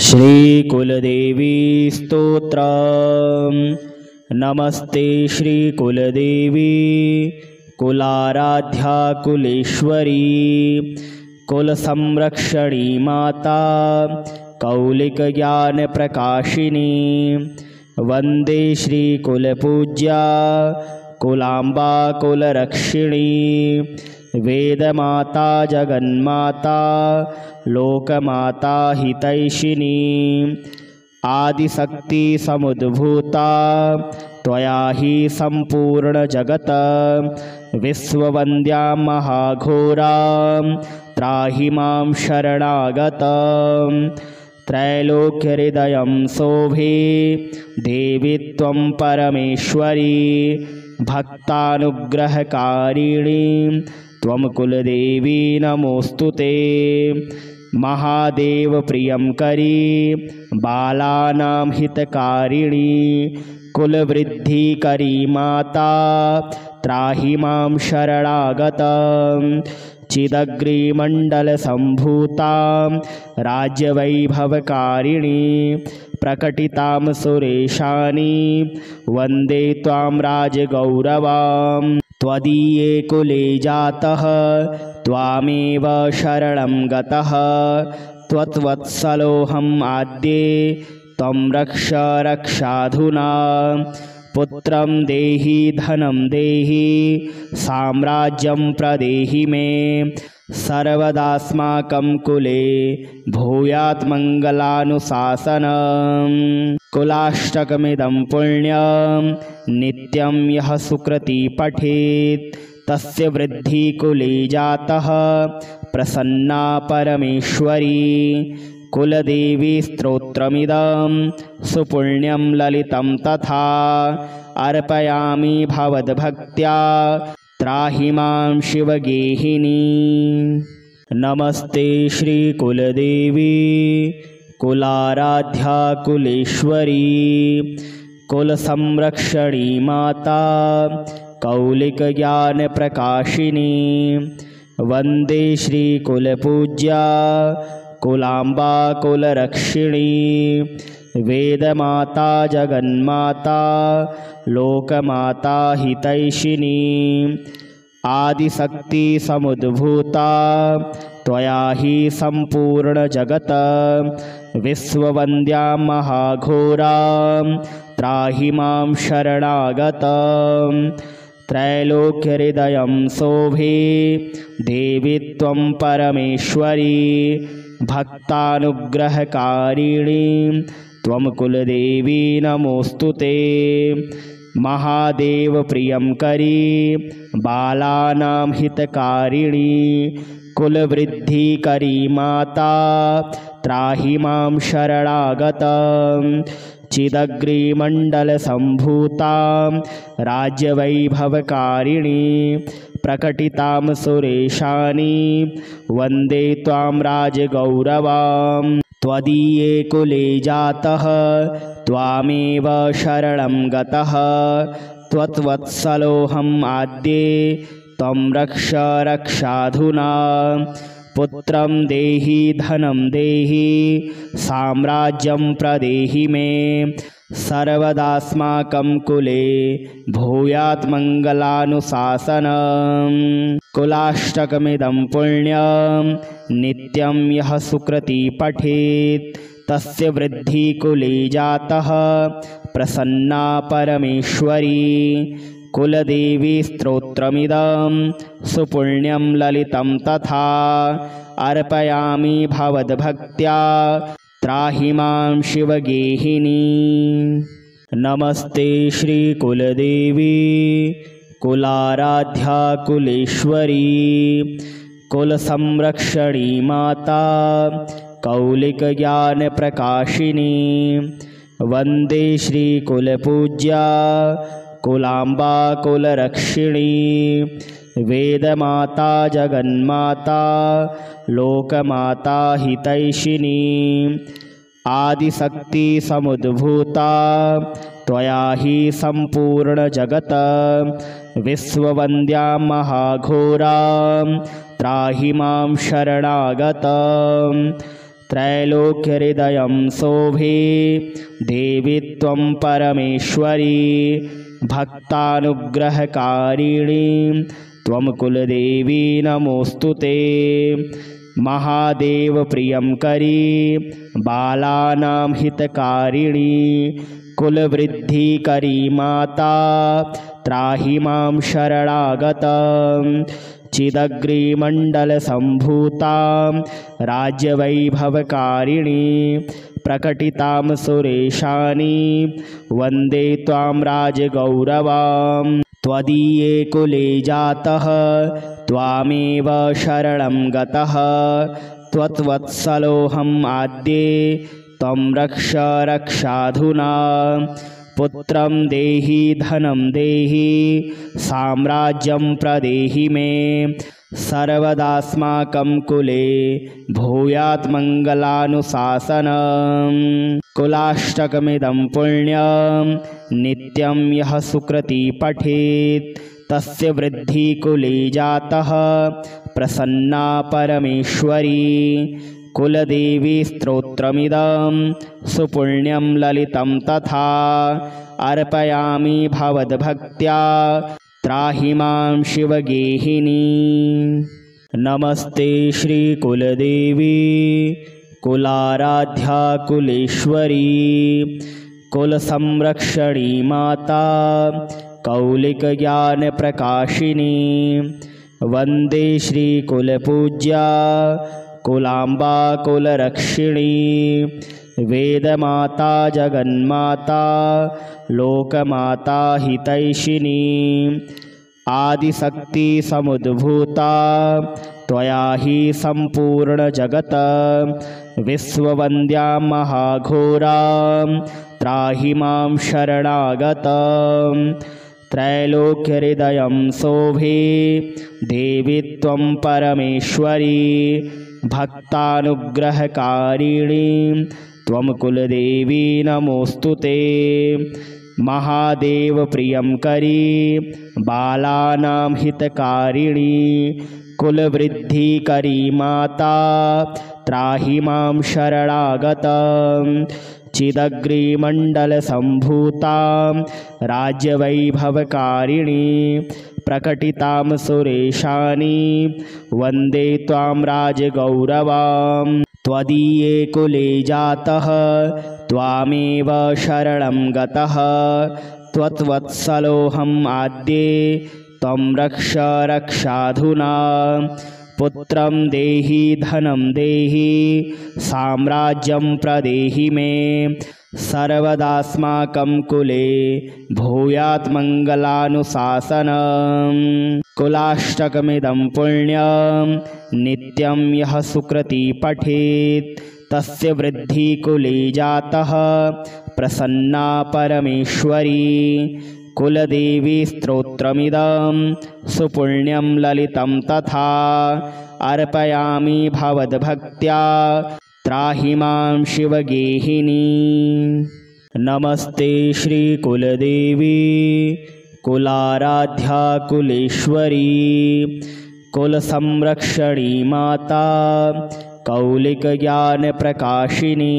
श्रीकुलदेवी स्तोत्रम्। नमस्ते श्रीकुलदेवी कुलाराध्या कुलेश्वरी कुलसंरक्षणी माता कौलिकज्ञानप्रकाशिनी वन्दे श्रीकुलपूज्या कुलाम्बा कुलरक्षिणी वेदमाता जगन्माता लोकमाता हितैषिणी आदिशक्ति समुद्भूता त्वया हि सम्पूर्णजगत् विश्ववन्द्या महाघोरा त्राहि मां शरणागतम्। त्रैलोक्यहृदयं शोभे देवी त्वं परमेश्वरी भक्तानुग्रहकारिणी त्वं कुलदेवी नमोऽस्तुते। महादेव प्रियंकरी बालानां हितकारिणी कुलवृद्धिकरी माता त्राहि मां शरणागतम्। चिदग्रिमण्डलसम्भूतां राज्यवैभवकारिणी प्रकटितां सुरेशानी वन्दे त्वां राजगौरवाम्। त्वदीये कुले जातः त्वामेव शरणं गतः त्वत्वत्सलोऽहम् आद्ये त्वं रक्ष रक्षाधुना। पुत्रं देहि धनं देहि साम्राज्यं प्रदेहि मे सर्वदास्माकं कुले भूयात् मङ्गलानुशासनम्। कुलाष्टकमिदं पुण्यं नित्यं यः सुकृती पठेत् तस्य वृद्धि कुले जातः प्रसन्ना परमेश्वरी। कुलदेवी स्तोत्रमिदं सुपुण्यं ललितं तथा अर्पयामि भवद्भक्त्या त्राहि मां शिवगेहिनी। नमस्ते श्रीकुलदेवी कुलाराध्या कुलेश्वरी कुलसंरक्षणी माता कौलिकज्ञानप्रकाशिनी वन्दे श्रीकुलपूज्या कुलाम्बा कुलरक्षिणी वेदमाता जगन्माता लोकमाता हितैषिणी आदिशक्ति समुद्भूता त्वया हि सम्पूर्णजगत् विश्ववन्द्या महाघोरा त्राहि मां शरणागतम्। त्रैलोक्यहृदयं शोभे देवी त्वं परमेश्वरी भक्तानुग्रहकारिणी त्वं कुलदेवी नमोऽस्तुते। महादेव प्रियंकरी बालानां हितकारिणी कुलवृद्धिकरी माता त्राहि मां शरणागतम्। चिदग्रिमण्डलसम्भूतां राज्यवैभवकारिणी प्रकटितां सुरेशानी वन्दे त्वां राजगौरवाम्। त्वदीये कुले जातः त्वामेव शरणं गतः त्वत्वत्सलोऽहम् आद्ये त्वं रक्ष रक्षाधुना। पुत्रं देहि धनं देहि साम्राज्यं प्रदेहि मे सर्वदास्माकं कुले भूयात् मङ्गलानुशासनम्। कुलाष्टकमिदं पुण्यं नित्यं यः सुकृती पठेत् तस्य वृद्धि कुले जातः प्रसन्ना परमेश्वरी। कुलदेवी स्तोत्रमिदं सुपुण्यं ललितं तथा अर्पयामि भवद्भक्त्या त्राहि मां शिवगेहिनी। नमस्ते श्रीकुलदेवी कुलाराध्या कुलेश्वरी कुलसंरक्षणी माता कौलिकज्ञानप्रकाशिनी वन्दे श्रीकुलपूज्या कुलाम्बा कुलरक्षिणी वेदमाता जगन्माता लोकमाता हितैषिणी आदिशक्ति समुद्भूता त्वया हि सम्पूर्णजगत् विश्ववन्द्या महाघोरा त्राहि मां शरणागतम्। त्रैलोक्यहृदयं शोभे देवी त्वं परमेश्वरी भक्तानुग्रहकारिणी त्वं कुलदेवी नमोऽस्तुते। महादेव प्रियं करी बालानां हितकारिणी कुलवृद्धिकरी माता त्राहि मां शरणागतं। चिदग्रिमण्डलसम्भूतां राज्यवैभवकारिणी प्रकटितां सुरेशानि वन्दे त्वां राजगौरवां। त्वदीये कुले जातः त्वामेव शरणं गतः त्वत्वत्सलोऽहम् आद्ये त्वं रक्ष रक्षाधुना। पुत्रं देहि धनं देहि साम्राज्यं प्रदेहि मे सर्वदास्माकं कुले भूयात् मङ्गलानुशासनम्। कुलाष्टकमिदं पुण्यं नित्यं यः सुकृती पठेत् तस्य वृद्धि कुले जातः प्रसन्ना परमेश्वरी। कुलदेवी स्तोत्रमिदं सुपुण्यं ललितं तथा अर्पयामि भवद्भक्त्या त्राहि मां शिवगेहिनी। नमस्ते श्रीकुलदेवी कुलाराध्या कुलेश्वरी कुलसंरक्षणी माता कौलिकज्ञानप्रकाशिनी। वन्दे श्रीकुलपूज्या कुलाम्बा कुलरक्षिणी वेदमाता जगन्माता लोकमाता हितैषिणी। आदिशक्ति समुद्भूता त्वया हि सम्पूर्णजगत् विश्ववन्द्या महाघोरां त्राहि मां शरणागतं। त्रैलोक्यहृदयं शोभे देवी त्वं परमेश्वरी भक्तानुग्रहकारिणी त्वं कुलदेवी नमोऽस्तुते। महादेव प्रियं करी बालानां हितकारिणी कुलवृद्धिकरी माता त्राहि मां शरणागतं। चिदग्रिमण्डलसम्भूतां राज्यवैभवकारिणी प्रकटितां सुरेशानि वन्दे त्वां राजगौरवां। त्वदीये कुले जातः त्वामेव शरणं गतः त्वत्वत्सलोऽहम् आद्ये त्वं रक्ष रक्षाधुना। पुत्रं देहि धनं देहि साम्राज्यं प्रदेहि मे सर्वदास्माकं कुले भूयात् मङ्गलानुशासनम्। कुलाष्टकमिदं पुण्यं नित्यं यः सुकृती पठेत् तस्य वृद्धि कुले जातः प्रसन्ना परमेश्वरी। कुलदेवी स्तोत्रमिदं सुपुण्यं ललितं तथा अर्पयामि भवद्भक्त्या त्राहि मां शिवगेहिनी। नमस्ते श्रीकुलदेवी कुलाराध्या कुलेश्वरी कुलसंरक्षणी माता कौलिकज्ञानप्रकाशिनी।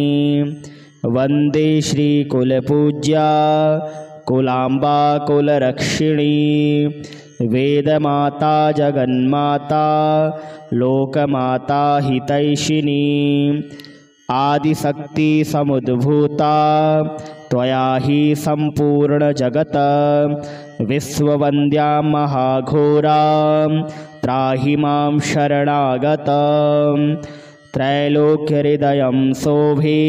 वन्दे श्रीकुलपूज्या कुलाम्बा कुलरक्षिणी वेदमाता जगन्माता लोकमाता हितैषिणी। आदिशक्ति समुद्भूता त्वया हि सम्पूर्णजगत् विश्ववन्द्या महाघोरां त्राहि मां शरणागतं। त्रैलोक्यहृदयं शोभे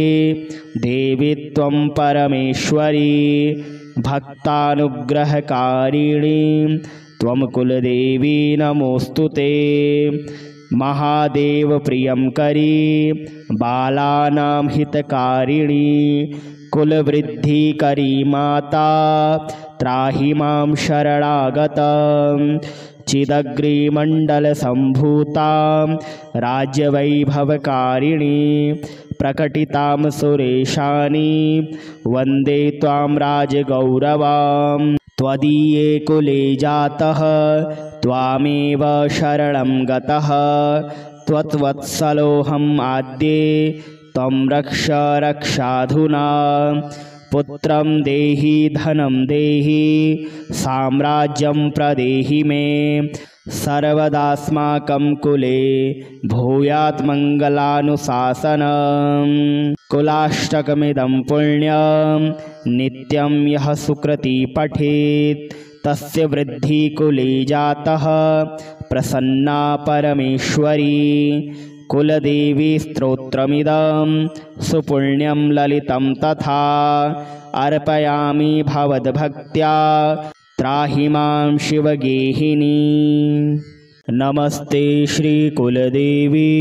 देवी त्वं परमेश्वरी भक्तानुग्रहकारिणी त्वं कुलदेवी नमोऽस्तुते। महादेव प्रियं करी बालानां हितकारिणी कुलवृद्धिकरी माता त्राहि मां शरणागतं। चिदग्रिमण्डलसम्भूतां राज्यवैभवकारिणी प्रकटितां सुरेशानि वन्दे त्वां राजगौरवां। त्वदीये कुले जातः त्वामेव शरणं गतः त्वत्वत्सलोऽहम् आद्ये त्वं रक्ष रक्षाधुना पुत्रं देहि धनं देहि साम्राज्यं प्रदेहि मे सर्वदास्माकं कुले भूयात् मङ्गलानुशासनम् कुलाष्टकमिदं पुण्यं नित्यं यः सुकृती पठेत् तस्य वृद्धि कुले जातः प्रसन्ना परमेश्वरी कुलदेवी स्तोत्रमिदं सुपुण्यं ललितं तथा अर्पयामि भवद्भक्त्या त्राहि मां शिवगेहिनी। नमस्ते श्रीकुलदेवी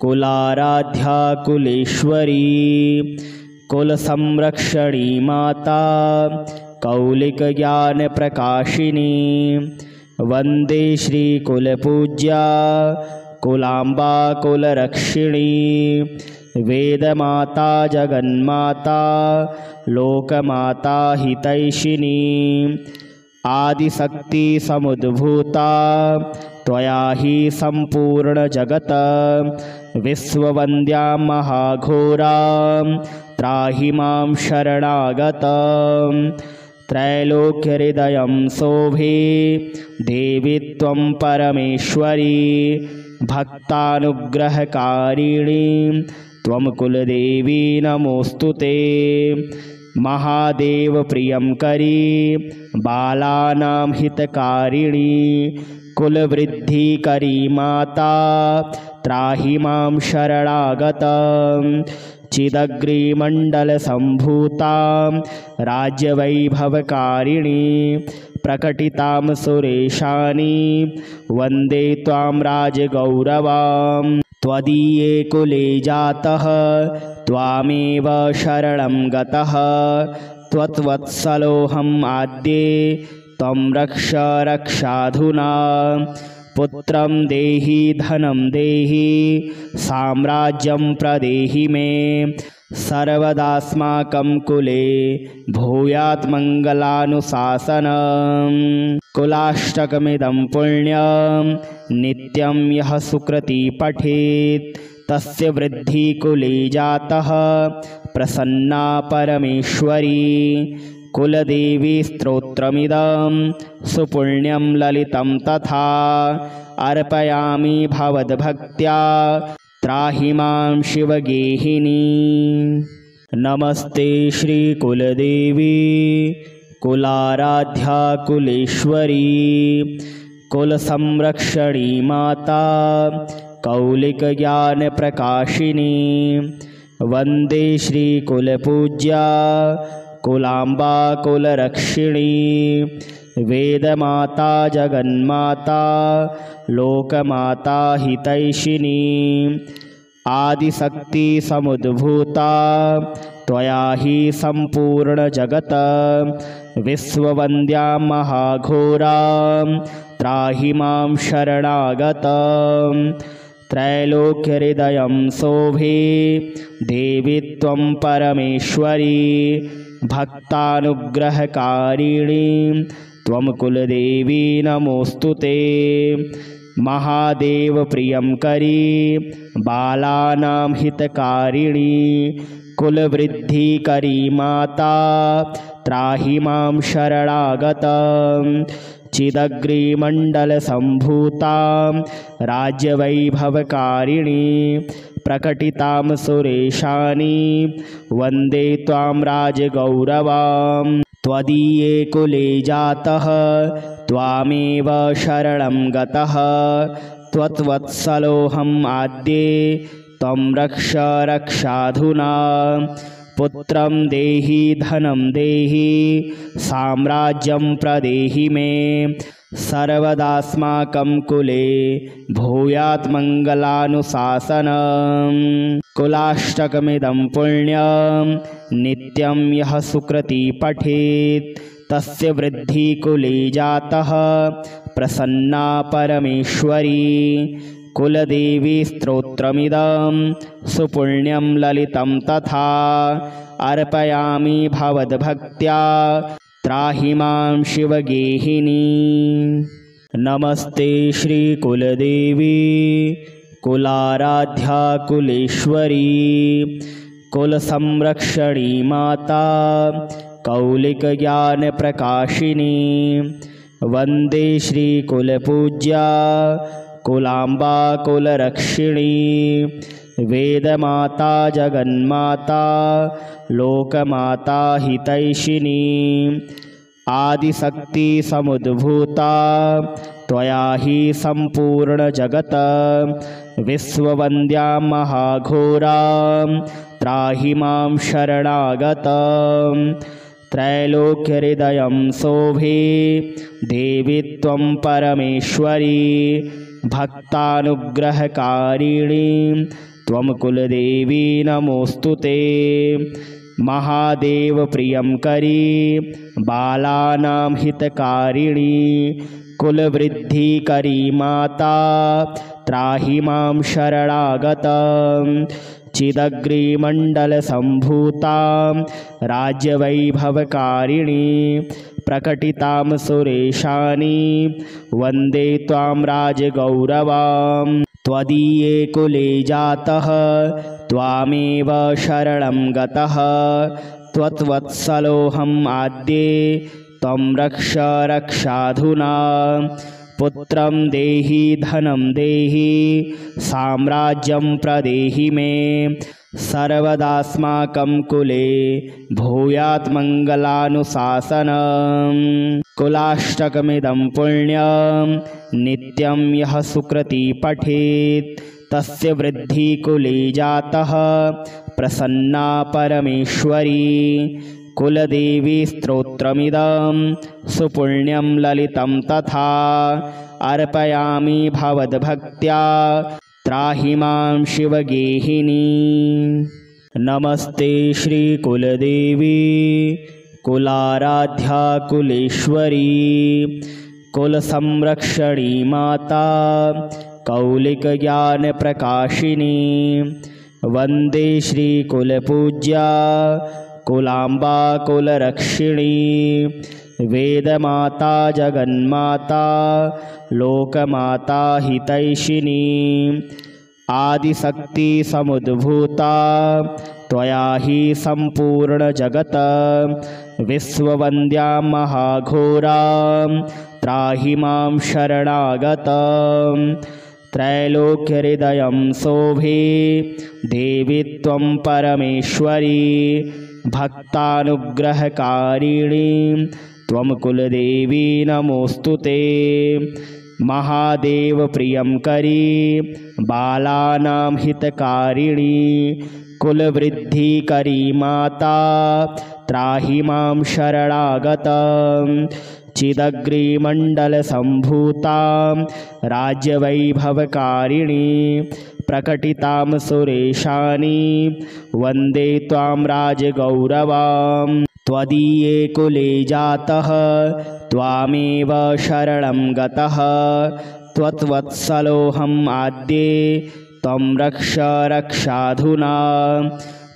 कुलाराध्या कुलेश्वरी कुलसंरक्षणी माता कौलिकज्ञानप्रकाशिनी वन्दे श्रीकुलपूज्या कुलाम्बा कुलरक्षिणी वेदमाता जगन्माता लोकमाता हितैषिणी आदिशक्ति समुद्भूता त्वया हि सम्पूर्णजगत् विश्ववन्द्या महाघोरा त्राहि मां शरणागतं त्रैलोक्यहृदयं शोभे देवी त्वं परमेश्वरी भक्तानुग्रहकारिणी त्वं कुलदेवी नमोऽस्तुते महादेव प्रियं करी बालानां हितकारिणी कुलवृद्धिकरी माता त्राहि मां शरणागतं चिदग्रिमण्डलसम्भूतां राज्यवैभवकारिणी प्रकटितां सुरेशानी वन्दे त्वां राजगौरवां त्वदीये कुले जातः त्वामेव शरणं गतः त्वत्वत्सलोऽहम् आद्ये त्वं रक्ष रक्षाधुना पुत्रं देहि धनं देहि साम्राज्यं प्रदेहि मे सर्वदास्माकं कुले भूयात् मङ्गलानुशासनम् कुलाष्टकमिदं पुण्यं नित्यं यः सुकृती पठेत् तस्य वृद्धि कुले जातः प्रसन्ना परमेश्वरी कुलदेवी स्तोत्रमिदं सुपुण्यं ललितं तथा अर्पयामि भवद्भक्त्या त्राहि मां शिवगेहिनी। नमस्ते श्रीकुलदेवी कुलाराध्या कुलेश्वरी कुलसंरक्षणी माता कौलिकज्ञानप्रकाशिनी वन्दे श्रीकुलपूज्या कुलाम्बा कुलरक्षिणी वेदमाता जगन्माता लोकमाता हितैषिणी आदिशक्ति समुद्भूता त्वया हि सम्पूर्णजगत् विश्ववन्द्या महाघोरा त्राहि मां शरणागतं त्रैलोक्यहृदयं शोभे देवी त्वं परमेश्वरी भक्तानुग्रहकारिणी त्वं कुलदेवी नमोऽस्तुते महादेव प्रियं करी बालानां हितकारिणी कुलवृद्धिकरी माता त्राहि मां शरणागतं चिदग्रिमण्डलसम्भूतां राज्यवैभवकारिणी प्रकटितां सुरेशानी वन्दे त्वां राजगौरवां त्वदीये कुले जातः त्वामेव शरणं गतः त्वत्वत्सलोऽहम् आद्ये त्वं रक्ष रक्षाधुना पुत्रं देहि धनं देहि साम्राज्यं प्रदेहि मे सर्वदास्माकं कुले भूयात् मङ्गलानुशासनम् कुलाष्टकमिदं पुण्यं नित्यं यः सुकृती पठेत् तस्य वृद्धि कुले जातः प्रसन्ना परमेश्वरी कुलदेवी स्तोत्रमिदं सुपुण्यं ललितं तथा अर्पयामि भवद्भक्त्या त्राहि मां शिवगेहिनी। नमस्ते श्रीकुलदेवी कुलाराध्या कुलेश्वरी कुलसंरक्षणी माता कौलिकज्ञानप्रकाशिनी वन्दे श्रीकुलपूज्या कुलाम्बा कुलरक्षिणी वेदमाता जगन्माता लोकमाता हितैषिणी आदिशक्ति समुद्भूता त्वया हि सम्पूर्णजगत् विश्ववन्द्या महाघोरा त्राहि मां शरणागतं त्रैलोक्यहृदयं शोभे देवी त्वं परमेश्वरी भक्तानुग्रहकारिणी त्वं कुलदेवी नमोऽस्तु ते महादेव प्रियंकरी बालानां हितकारिणी कुलवृद्धिकरी माता त्राहि मां शरणागतं चिदग्रिमण्डलसम्भूतां राज्यवैभवकारिणी प्रकटितां सुरेशानी वन्दे त्वां राजगौरवां त्वदीये कुले जातः त्वामेव शरणं गतः त्वत्वत्सलोऽहम् आद्ये त्वं रक्ष रक्षाधुना पुत्रं देहि धनं देहि साम्राज्यं प्रदेहि मे सर्वदास्माकं कुले भूयात् मङ्गलानुशासनं कुलाष्टकमिदं पुण्यं नित्यं यः सुकृती पठेत् तस्य वृद्धिः कुले जातः प्रसन्ना परमेश्वरी कुलदेवी स्तोत्रमिदं सुपुण्यं ललितं तथा अर्पयामि भवद्भक्त्या त्राहि मां शिवगेहिनी। नमस्ते श्रीकुलदेवी कुलाराध्या कुलेश्वरी कुलसंरक्षणी माता कौलिकज्ञानप्रकाशिनी वन्दे श्रीकुलपूज्या कुलाम्बा कुलरक्षिणी वेदमाता जगन्माता लोकमाता हितैषिणी आदिशक्ति समुद्भूता त्वया हि सम्पूर्णजगत् विश्ववन्द्या महाघोरा त्राहि मां शरणागतं त्रैलोक्यहृदयं शोभे देवी त्वं परमेश्वरी भक्तानुग्रहकारिणी त्वं कुलदेवी नमोऽस्तु ते महादेव प्रियंकरी बालानां हितकारिणी कुलवृद्धिकरी माता त्राहि मां शरणागतं चिदग्रिमण्डलसम्भूतां राज्यवैभवकारिणी प्रकटितां सुरेशानी वन्दे त्वां राजगौरवां त्वदीये कुले जातः त्वामेव शरणं गतः त्वत्वत्सलोऽहम् आद्ये त्वं रक्ष रक्षाधुना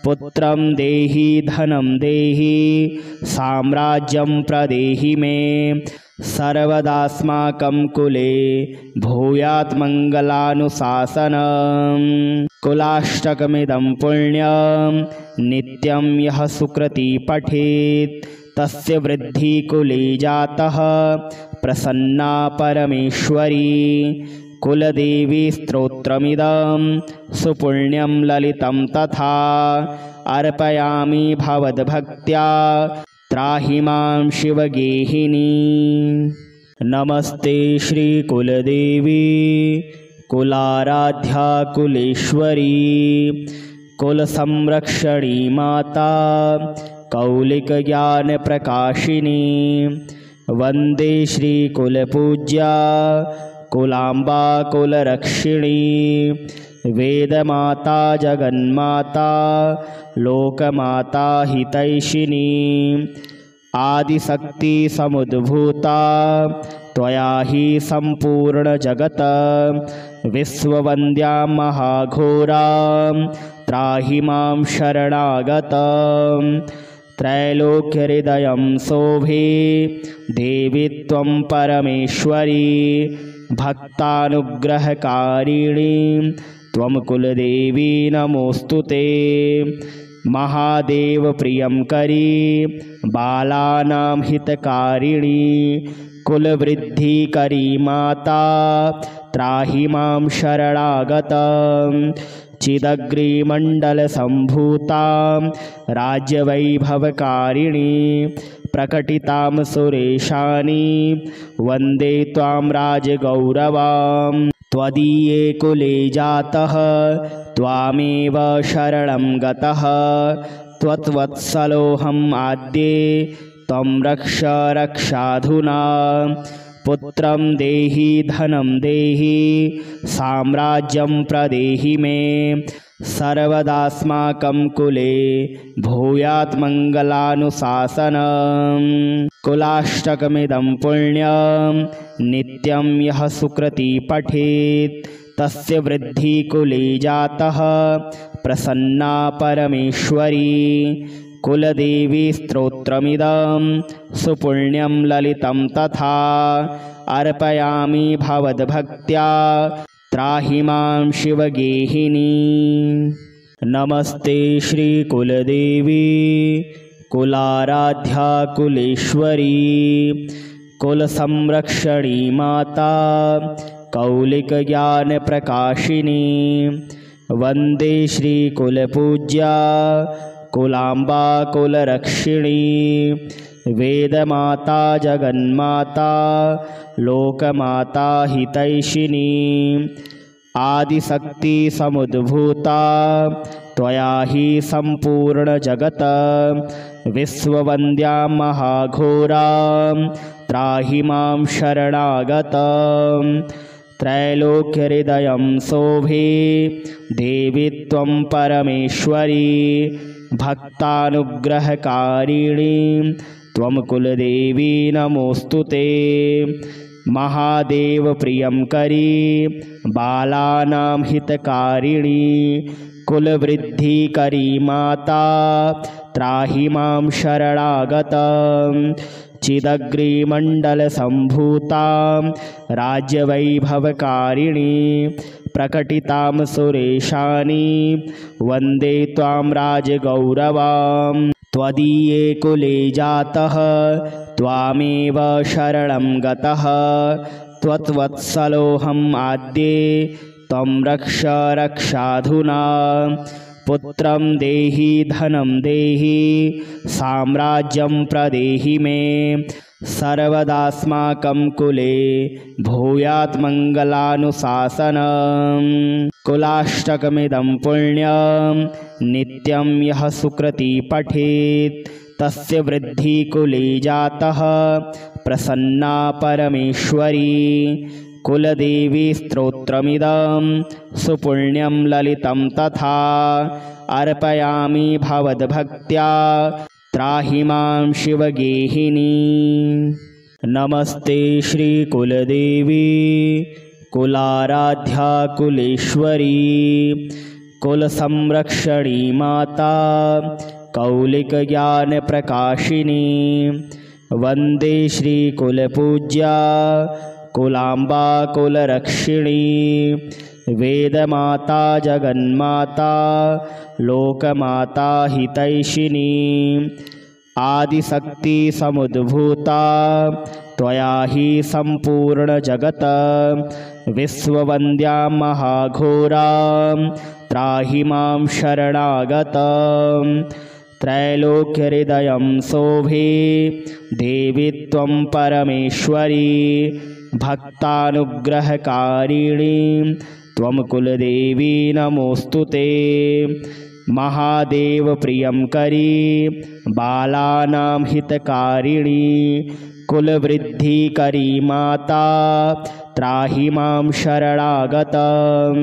पुत्रं देहि धनं देहि साम्राज्यं प्रदेहि मे सर्वदास्माकं कुले भूयात् मङ्गलानुशासनं कुलाष्टकमिदं पुण्यं नित्यं यः सुकृती पठेत् तस्य वृद्धिः कुले जातः प्रसन्ना परमेश्वरी कुलदेवी स्तोत्रमिदं सुपुण्यं ललितं तथा अर्पयामि भवद्भक्त्या त्राहि मां शिवगेहिनी। नमस्ते श्रीकुलदेवी कुलाराध्या कुलेश्वरी कुलसंरक्षणी माता कौलिकज्ञानप्रकाशिनी वन्दे श्रीकुलपूज्या कुलाम्बा कुलरक्षिणी वेदमाता जगन्माता लोकमाता हितैषिणी आदिशक्ति समुद्भूता त्वया हि सम्पूर्णजगत् विश्ववन्द्या महाघोरा त्राहि मां शरणागतं त्रैलोक्यहृदयं शोभे देवी त्वं परमेश्वरी भक्तानुग्रहकारिणी त्वं कुलदेवी नमोऽस्तु ते। महादेव प्रियंकरी बालानां हितकारिणी कुलवृद्धिकरी माता त्राहि मां शरणागतं। चिदग्रिमण्डलसम्भूतां राज्यवैभवकारिणी प्रकटितां सुरेशानि वन्दे त्वां राजगौरवां। त्वदीये कुले जातः त्वामेव शरणं गतः त्वत्वत्सलोऽहम् आद्ये त्वं रक्ष रक्षाधुना। पुत्रं देहि धनं देहि साम्राज्यं प्रदेहि मे सर्वदास्माकं कुले भूयात् मङ्गलानुशासनम्। कुलाष्टकमिदं पुण्यं नित्यं यः सुकृती पठेत् तस्य वृद्धि कुले जातः प्रसन्ना परमेश्वरी। कुलदेवी स्तोत्रमिदं सुपुण्यं ललितं तथा अर्पयामि भवद्भक्त्या त्राहि मां शिवगेहिनी। नमस्ते श्रीकुलदेवी कुलाराध्या कुलेश्वरी कुलसंरक्षणी माता कौलिकज्ञानप्रकाशिनी। वन्दे श्रीकुलपूज्या कुलाम्बा कुलरक्षिणी वेदमाता जगन्माता लोकमाता हितैषिणी। आदिशक्ति समुद्भूता त्वया हि सम्पूर्णजगत् विश्ववन्द्या महाघोरां त्राहि मां शरणागतं। त्रैलोक्यहृदयं शोभे देवी त्वं परमेश्वरी भक्तानुग्रहकारिणी त्वं कुलदेवी नमोऽस्तु ते। महादेव प्रियंकरी बालानां हितकारिणी कुलवृद्धिकरी माता त्राहि मां शरणागतं। चिदग्रिमण्डलसम्भूतां राज्यवैभवकारिणी प्रकटितां सुरेशानि वन्दे त्वां राजगौरवां। त्वदीये कुले जातः त्वामेव शरणं गतः त्वत्वत्सलोऽहम् आद्ये त्वं रक्ष रक्षाधुना। पुत्रं देहि धनं देहि साम्राज्यं प्रदेहि मे सर्वदास्माकं कुले भूयात् मङ्गलानुशासनम्। कुलाष्टकमिदं पुण्यं नित्यं यः सुकृती पठेत् तस्य वृद्धि कुले जातः प्रसन्ना परमेश्वरी। कुलदेवी स्तोत्रमिदं सुपुण्यं ललितं तथा अर्पयामि भवद्भक्त्या त्राहि मां शिवगेहिनी। नमस्ते श्रीकुलदेवी कुलाराध्या कुलेश्वरी कुलसंरक्षणी माता कौलिकज्ञानप्रकाशिनी। वन्दे श्रीकुलपूज्या कुलाम्बा कुलरक्षिणी वेदमाता जगन्माता लोकमाता हितैषिणी। आदिशक्ति समुद्भूता त्वया हि सम्पूर्णजगत् विश्ववन्द्या महाघोरां त्राहि मां शरणागतं। त्रैलोक्यहृदयं शोभे देवी त्वं परमेश्वरी भक्तानुग्रहकारिणी त्वं कुलदेवी नमोऽस्तु ते। महादेव प्रियंकरी बालानां हितकारिणी कुलवृद्धिकरी माता त्राहि मां शरणागतं।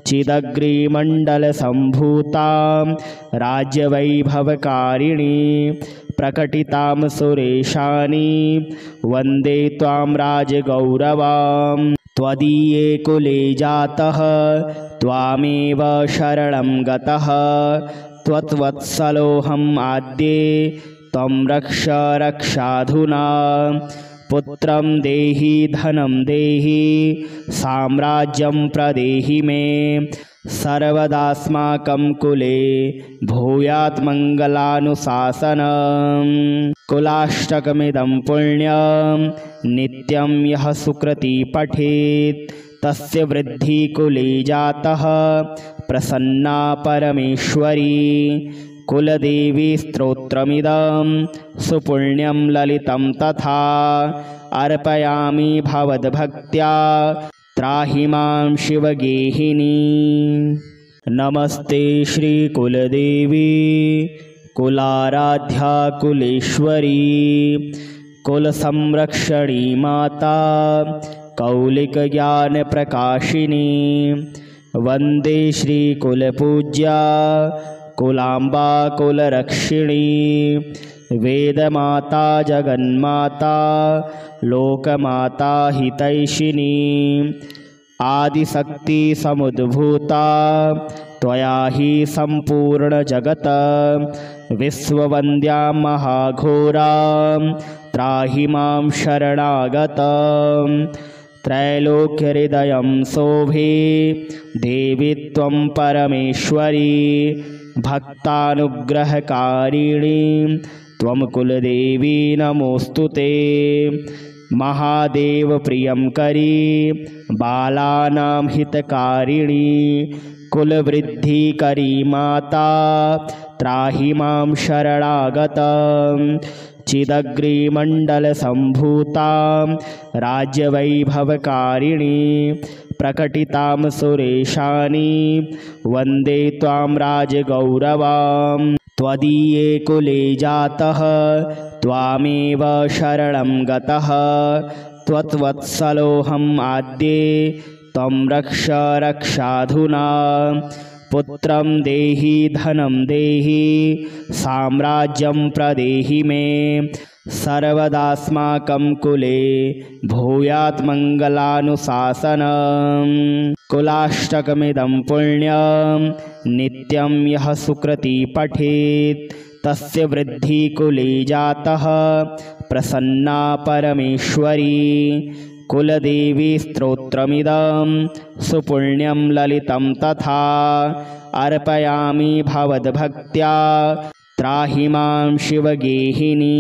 चिदग्रिमण्डलसम्भूतां राज्यवैभवकारिणी प्रकटितां सुरेशानि वन्दे त्वां राजगौरवां। त्वदीये कुले जातः त्वामेव शरणं गतः त्वत्वत्सलोऽहम् आद्ये त्वं रक्ष रक्षाधुना। पुत्रं देहि धनं देहि साम्राज्यं प्रदेहि मे सर्वदास्माकं कुले भूयात् मङ्गलानुशासनम्। कुलाष्टकमिदं पुण्यं नित्यं यः सुकृती पठेत् तस्य वृद्धि कुले जातः प्रसन्ना परमेश्वरी। कुलदेवी स्तोत्रमिदं सुपुण्यं ललितं तथा अर्पयामि भवद्भक्त्या त्राहि मां शिवगेहिनी। नमस्ते श्रीकुलदेवी कुलाराध्या कुलेश्वरी कुलसंरक्षणी माता कौलिकज्ञानप्रकाशिनी। वन्दे श्रीकुलपूज्या कुलाम्बा कुलरक्षिणी। वेदमाता जगन्माता लोकमाता हितैषिणी। आदिशक्ति समुद्भूता त्वया हि सम्पूर्णजगत्। विश्ववन्द्या महाघोरा त्राहि मां शरणागतं। त्रैलोक्यहृदयं शोभे देवी त्वं परमेश्वरी। भक्तानुग्रहकारिणी त्वं कुलदेवी नमोऽस्तुते। महादेव प्रियं करी बालानां हितकारिणी। कुलवृद्धिकरी माता त्राहि मां शरणागतं। चिदग्रिमण्डलसम्भूतां राज्यवैभवकारिणी प्रकटितां सुरेशानी वन्दे त्वां राजगौरवां। त्वदीये कुले जातः त्वामेव शरणं गतः। त्वत्वत्सलोऽहम् आद्ये त्वं रक्ष रक्षाधुना। पुत्रं देहि धनं देहि साम्राज्यं प्रदेहि मे। सर्वदास्माकं कुले भूयात् मङ्गलानुशासनम्। कुलाष्टकमिदं पुण्यं नित्यं यः सुकृती पठेत् तस्य वृद्धि कुले जातः प्रसन्ना परमेश्वरी। कुलदेवी स्तोत्रमिदं सुपुण्यं ललितं तथा अर्पयामि भवद्भक्त्या त्राहि मां शिवगेहिनी।